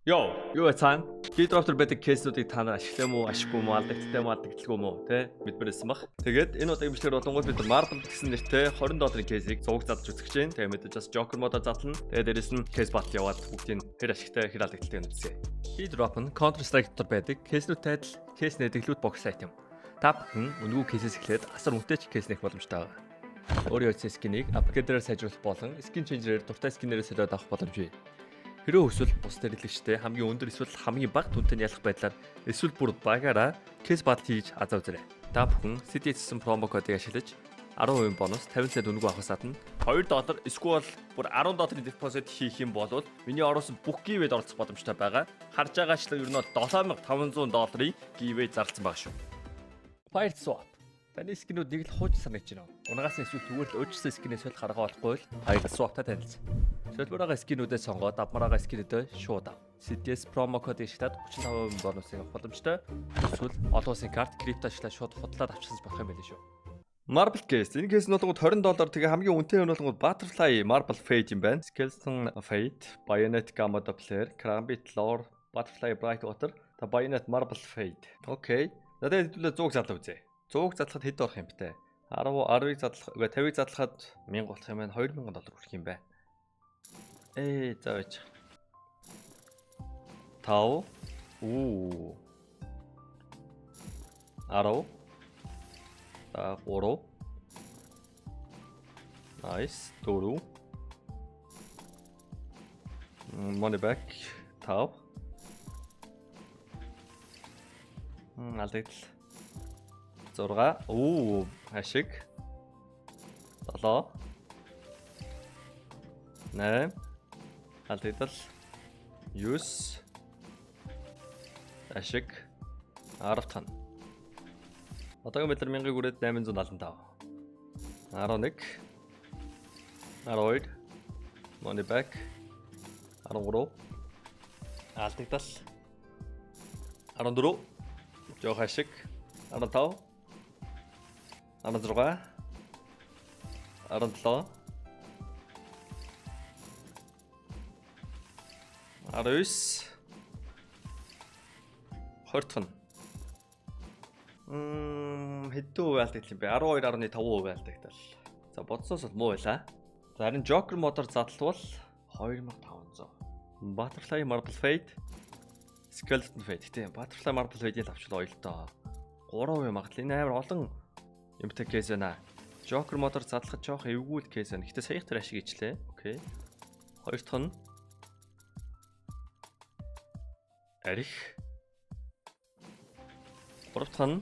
Юу цаана? Keydrop-тор байдаг кейсүүдийг та нар ашигтай мó, ашиггүй мó, алдагдaltaй мó, те мэдмээрсэн баг. Тэгээд энэ удаагийн бичлэгээр болонгууд бид Marble гэсэн нэртэй $20 кейсийг зураг задлж үзэж чинь. Тэгээд мэдээж бас Joker модоор задлана. Тэгээд дээрэс нь case battle яваад бүгдийг хэр ашигтай, хэр алдагдaltaй нь үзье. Keydrop нь Counter-Strike дотор байдаг кейснүүдтэй адил кейс нэдэглүүд бокс айт юм. Та бүхэн үнэгүй кейсээс эхлээд асар үнэтэй ч кейс нэх боломжтой байна. Өөрийн үеийн скинийг апгрейдерээр сайжруулах болон skin changer-ээр дуртай скинээрээ солиод авах боломжтой. Хэрвээ эсвэл бус дэрэлэгчтэй хамгийн өндөр эсвэл хамгийн бага түнтэй ялах байдлаар эсвэл бүр багаараа кейс батл хийж азаа үзээрэй. Та бүхэн CDS-сэн промо кодыг ашиглаж 10% бонус 50 цент үнэгүй авахаас гадна $2 эсвэл бүр $10 депозит хийх юм бол миний оруулсан бүх гивэд оролцох боломжтой байгаа. Харж байгаачлан ер нь $7500 гивэ зарласан байгаа шүү. Fire swap. Таны скинүүд нэг л хууч санагч байна. Унагаас нь эсвэл зүгээр л өөрчлөсөн скинээс бол гаргаа болохгүй л Fire swap-тай танилцсан. Солбороо скинүүдээ сонгоод авмараа скинүүдээ шууд ав. CDS промо кодыг ашиглаад 35% бонусыг авах боломжтой. Эсвэл олон улсын карт крипто ашиглаад шууд худлаад авчирсаж болох юм байл шүү. Marble case. Энэ case нь болгоод $20 тэгээ хамгийн үнэтэй юм болгоод Butterfly Marble Fate юм байна. Skeleton Fate, Bayonet Gamma Doppler, Karambit Lore, Butterfly Brightwater, та Bayonet Marble Fate. Окей. Надад хэдүүлээ 100 задлаа үзье. 100 задлахад хэд болох юм бэ? 10-ыг задлах, 50-ыг задлахад 1000 болох юм байна. $2000 хүрэх юм байна. Зааж. Тав. 10. 3. Nice. 4. Money back. Тав. Алдагдал. 6. Ашиг. 7. 8. Алдагдал 9 ашиг 10 тань. Одоогийн байдлаар 1000-ыг үрээд 875. 11 12 money back 13 алдагдал 14 жоох ашиг 15 16 17 19 20 хэдэн үе алдагдал юм бэ? 12.5% алдагдал. За бодсоос бол муу байлаа. За харин Joker модоор задлвал 2500. Butterfly Marble Fate, Skeleton Fate тийм. Butterfly Marble Fate-ийг авчлаа ойлтоо. 3% магадлал. Энэ амар олон юмтай кейс байна. Joker модоор задлахад жоох эвгүй кейс байна. Гэтэ саяхан тэр ашиг ичлээ. Окей. Хоёр дахь нь арих. Гурав дахь нь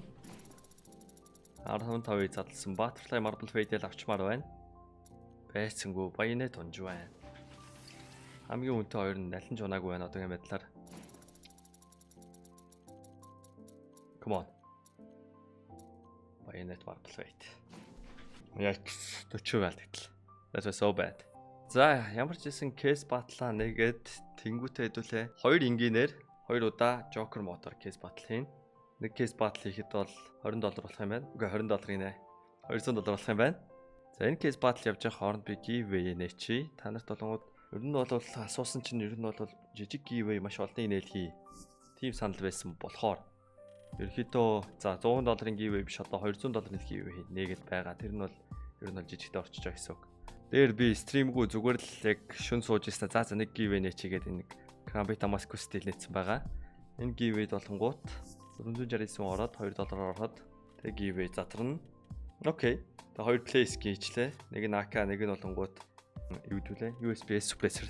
15-ыг задлсан Butterfly Marble Fate-ийг авчмаар байна. Байцсангүй Bayonet унж байна. Хамгийн үнэтэй хоёр нь налин ч унаагүй байна одоогийн байдлаар. Come on. Bayonet Marble Fate. Яг 40% алдагдал. That was so bad. За ямар ч гэсэн case battle-аа нэгээд тэнгуүтэй хэдүүлээ. 2 ингийнээр 2 удаа Joker модоор case battle хийн. Нэг case battle хийхэд бол $20 болох юм байна. Үгүй $20 гинэ. $200 болох юм байна. За энэ case battle явж байгаа хооронд би giveaway нээчи. Та нарт болонгууд ер нь бол асуусан чинь ер нь бол жижиг giveaway маш олныг нээлхий. Тим санал байсан болохоор ерөөхдөө за $100-ын giveaway биш одоо $200-ын giveaway нээгээд байгаа. Тэр нь бол ер нь бол жижигтэй орчиж байгаа гэсэн үг. Дээр би стримгүй зүгээр л яг шүн сууж ийснэ. За нэг giveaway нээчигээд энэ Karambit Damascus стил нээсэн байгаа. Энэ giveaway болонгууд 469 ороод $2 ороод тэг giveaway задарна. Окей. Тэг 2 place хийчлээ. Нэг нь AK, нэг нь болонгууд юудүүлээ. USB suppressor.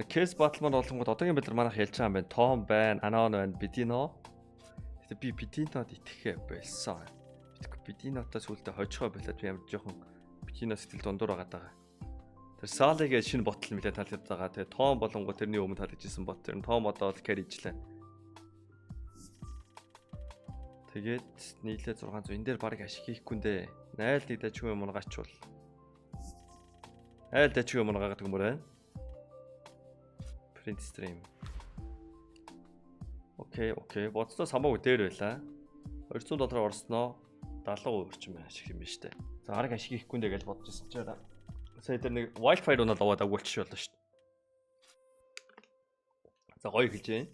Case battle маань болонгууд одоогийн байдлаар манайх ялж байгаа юм байна. Tom байна, Anon байна, Bedino. Гэтэ би Bedinod итгэх байсан. Bedinotоос үлдээ хожихоо болоод би амар жоохон Bedino сэтгэл дундуур байгаа даа. Тэр Sally-гээ шинэ ботл нэлээд талаад байгаа. Тэгээ Tom болонгууд тэрний өмнө талж ирсэн бот. Тэр Tom одоо л carry хийчлээ. Тэгээд нийлээ 600. Энэ дээр баг ашиг хийхгүй нэ. Найл дидэж чүү юм унгачвал. Айл дэж чүү юм унгагаад гэмээр байна. Print stream. Окей. Боцлоо самаагүй дээр байлаа. $200 орсноо 70% орчим ашиг юм байна штэ. За арга ашиг хийхгүй нэ гэж бодож ирсэн чинь. Сая дээр нэг Wildfire унаад аваад агуулчих болно штэ. За гоё хэлж байна.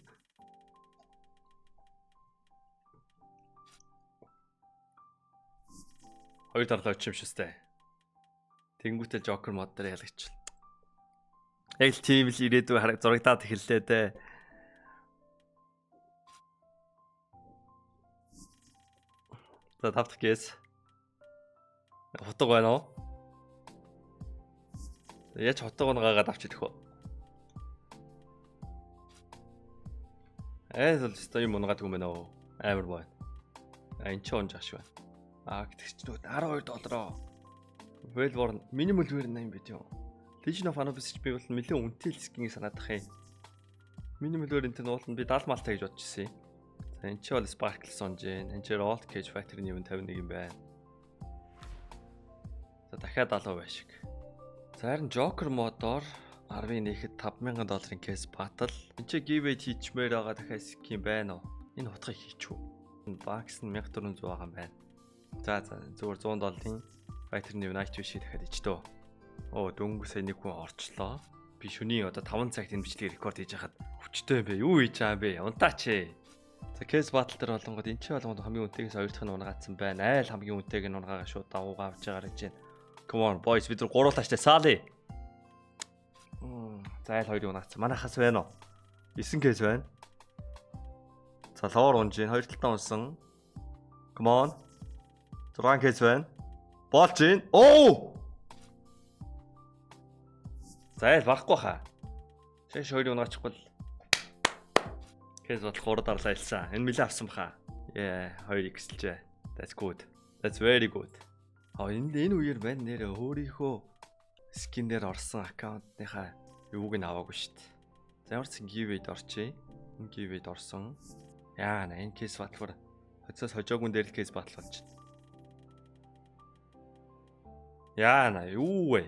Хоёр дарлаа очим шүстэй. Тэнгүүтээ Joker мод дээр ялгачихлаа. Яг л тийм л ирээдүй зурагдаад эхэллээ дээ. За тавдах кейс. Хутга байна уу? Яаж хутга гаагаад авчих вэ? Л өстой юм унгаад юм байна уу? Амар байна. Энд ч онж аш байна. Гэтэгч нүүд $12. Wellborn minimum вэр 80 байт юм. Legion of Anubis би бол нэлээд үнэтэй л скинийг санаадах юм. Minimum вэр энэ нууланд би 70 малтай гэж бодож ирсэн. За энэ ч бол Sparkle сонж जैन. Энэ ч Roll Cage Factory-ний юм 51 юм байна. За дахиад 70 бай шиг. За харин Joker модоор 10-1-хэд $5000 кейс батал. Энд чи giveaway хийчмээр байгаа дахиад скин байна уу? Энэ утгыг хийчихв. Энэ бакс нь 1400 байгаа юм байна. За зүгээр $100 Fighter-ний Unite биш дахиад ичтөө. Оо дөнгөсөө нэг хүн орчлоо. Би шөнийн одоо 5 цагт энэ бичлэгийг рекорд хийж хахад өвчтэй юм бэ? Юу хийж байгаа юм бэ? Унтаач ээ. За кейс батал дээр болонгод энэ ч болгонд хамгийн үнэтэйгээс хоёр дахь нь унгаацсан байна. Айл хамгийн үнэтэйг нь унгаага шууд давуугаа авч байгаа гэж байна. Come on boys бид нар гуруулаачтай саали. За айл хоёрыг унгаацсан. Манайхаас байна уу? 9 кейс байна. За лоор унж ийн хоёр талтаа унсан. Come on. 6 кейс байна. Болж ийн. Оо! За айл барахгүй хаа. Шаш хоёрыг унаачихгүй л кейс батал 3 дарлаа илсэн. Энэ мэлээ авсан баха. Yeah, 2 x-лжээ. That's good. That's very good. Энэ үеэр байна нэрээ өөрийнхөө скин дээр орсон аккаунтныхаа юуг нь аваагүй шүү дээ. За ямар ч giveaway-д орчээ. Энэ giveaway-д орсон. Яана энэ кейс баталгаар хоцоос хожоогүн дээр л кейс батал болж байна. Яана юу вэ?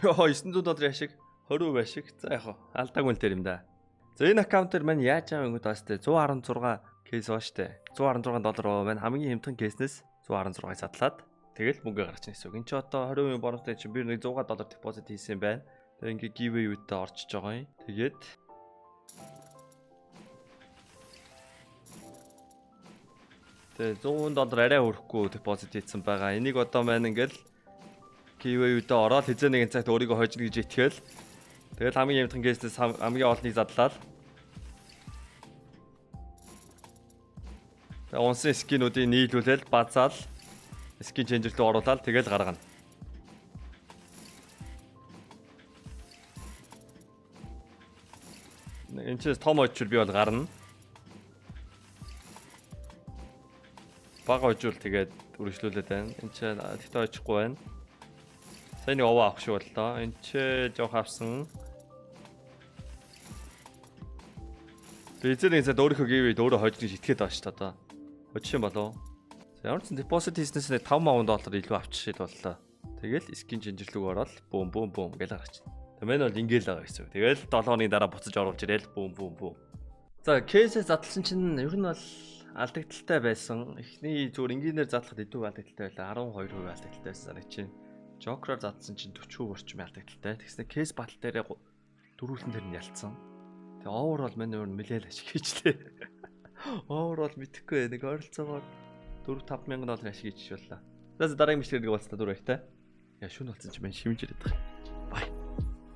Йоо $900 яшиг 20% ашиг. За яг алдаагүй л дээр юм да. За энэ аккаунтаар маань яаж байгаа юм бэ? 116 кейс ба штэ. $116 байна. Хамгийн хямдхан кейснээс 116-ыг садлаад тэгэл мөнгө гаргаж ирсэн. Энд чи одоо 20% бонустай чи би нэг $100 депозит хийсэн байна. Тэгээ ингээ giveaway-тэй орчиж байгаа юм. Тэгээд $100 арай өрөхгүй депозит хийсэн байгаа. Энийг одоо маань ингээл giveaway-тэй ороод хэзээ нэгэн цагт өөрийгөө хожно гэж итгэл. Тэгэл хамгийн хямдхан кейснээс хамгийн олныг задлаад унсан скинүүдийг нийлүүлэл базаал скин ченжер рүү оруулаад тэгэл гаргана. Энэ ч том очвол би бол гарна. Бага очвол тэгээд үргэлжлүүлээд байна. Энэ ч тэгтээ очихгүй байна. Сайн нэг овоо авах шиг боллоо. Энэ ч жоох авсан. Тэгээд эцэг өөрийнхөө giveaway өөрөө хожиж итгээд байгаа шүү дээ одоо. Хожих юм болов. За ямар ч депозит хийснээс $5,000 илүү авчих шийд боллоо. Тэгэл скин ченжерлүүг ороод бум гэж гаргачихна. Тэгээ мэн бол ингээл байгаа гэсэн. Тэгэл 7 хоногийн дараа буцаж оруулж ирэл бум. За кейсээ задлсан чинь ер нь бол алдагдaltaй байсан. Эхний зүгээр энгийнээр задлахад идэв алдагдaltaй байлаа. 12% алдагдaltaй байсан санагч. Joker-оор задсан чинь 40% орчим алдагдaltaй. Тэгснэ кейс батал дээр дөрүүлэн дээр нь ялцсан. Тэгээ overall мань өөр нэлээд ашиг хийжлээ. Overall мэдхгүй нэг ойролцоогоор $4-5 мянган ашиг хийчих боллоо. За дараагийн бичлэгийг уулзлаа дүр баяртай. Яа шүн болсон ч мэн шимж ирээд байгаа.